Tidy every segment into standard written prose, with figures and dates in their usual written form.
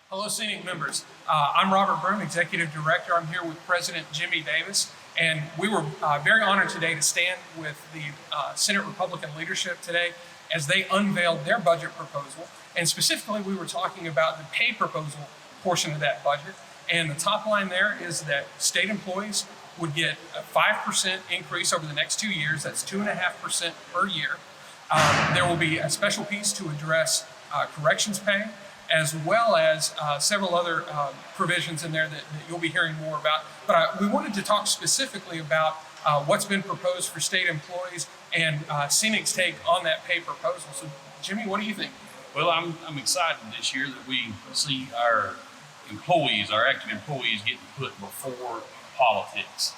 Hello, SEANC members. I'm Robert Broome, Executive Director. I'm here with President Jimmy Davis, and we were very honored today to stand with the Senate Republican leadership today as they unveiled their budget proposal. And specifically, we were talking about the pay proposal portion of that budget. And the top line there is that state employees would get a 5% increase over the next 2 years. That's 2.5% per year. There will be a special piece to address corrections pay, as well as several other provisions in there that you'll be hearing more about. But we wanted to talk specifically about what's been proposed for state employees and SEANC's take on that pay proposal. So, Jimmy, what do you think? Well, I'm excited this year that we see our employees, our active employees, getting put before politics.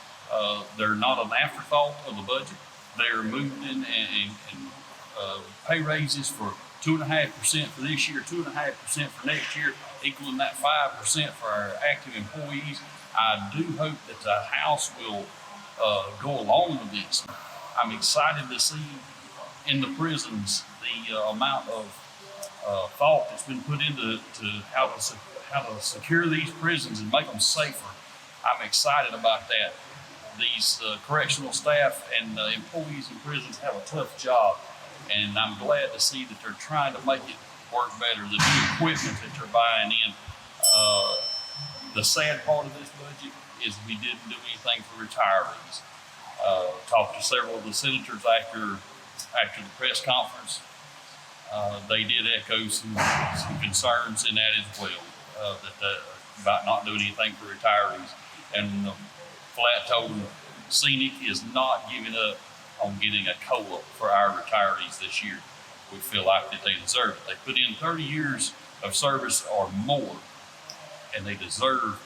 They're not an afterthought of the budget. They're moved in and pay raises for 2.5% for this year, 2.5% for next year, equaling that 5% for our active employees. I do hope that the House will go along with this. I'm excited to see in the prisons the amount of thought that's been put into how to secure these prisons and make them safer. I'm excited about that. These correctional staff and employees in prisons have a tough job, and I'm glad to see that they're trying to make it work better. The new equipment that they're buying in. The sad part of this budget is we didn't do anything for retirees. Talked to several of the senators after the press conference. They did echo some concerns in that as well, about not doing anything for retirees. And flat told them SEANC is not giving up on getting a COLA for our retirees this year. We feel like that they deserve it. They put in 30 years of service or more, and they deserve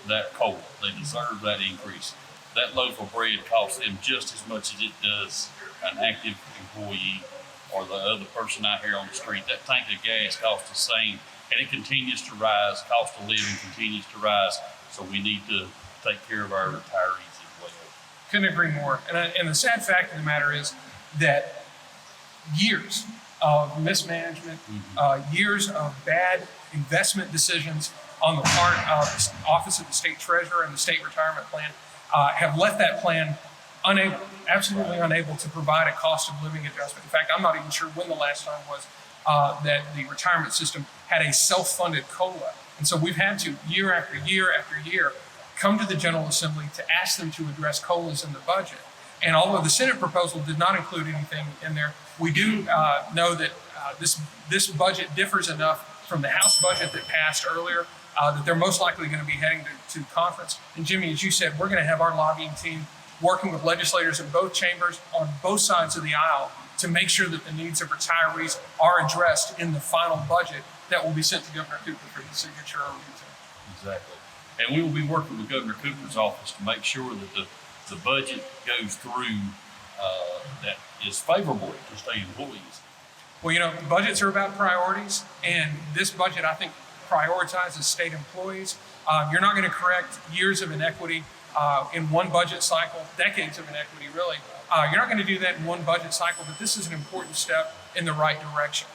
that COLA. They deserve that increase. That loaf of bread costs them just as much as it does an active employee or the other person out here on the street. That tank of gas costs the same, and it continues to rise. Cost of living continues to rise, so we need to take care of our retirees as well. Couldn't agree more. And the sad fact of the matter is that years of mismanagement, years of bad investment decisions on the part of the Office of the State Treasurer and the State Retirement Plan have left that plan absolutely unable to provide a cost of living adjustment. In fact, I'm not even sure when the last time was that the retirement system had a self-funded COLA. And so we've had to, year after year after year, come to the General Assembly to ask them to address COLAs in the budget. And although the Senate proposal did not include anything in there, we do know that this budget differs enough from the House budget that passed earlier that they're most likely going to be heading to conference. And Jimmy, as you said, we're going to have our lobbying team working with legislators in both chambers on both sides of the aisle to make sure that the needs of retirees are addressed in the final budget that will be sent to Governor Cooper for his signature or veto. Exactly. And we will be working with Governor Cooper's office to make sure that the budget goes through that is favorable to state employees. Well, you know, budgets are about priorities, and this budget, I think, prioritizes state employees. You're not going to correct years of inequity in one budget cycle, decades of inequity, really. You're not going to do that in one budget cycle, but this is an important step in the right direction.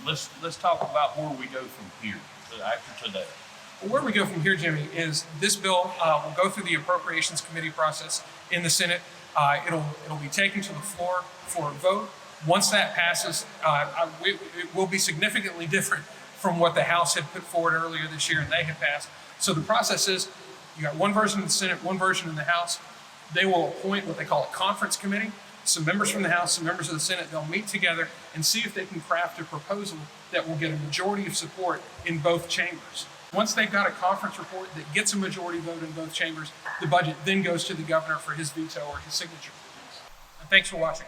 Let's talk about where we go from here after today. Well, where we go from here, Jimmy, is this bill will go through the Appropriations Committee process in the Senate. It'll be taken to the floor for a vote. Once that passes, it will be significantly different from what the House had put forward earlier this year and they had passed. So the process is you got one version in the Senate, one version in the House. They will appoint what they call a conference committee. Some members from the House, some members of the Senate, they'll meet together and see if they can craft a proposal that will get a majority of support in both chambers. Once they've got a conference report that gets a majority vote in both chambers, the budget then goes to the governor for his veto or his signature. And thanks for watching.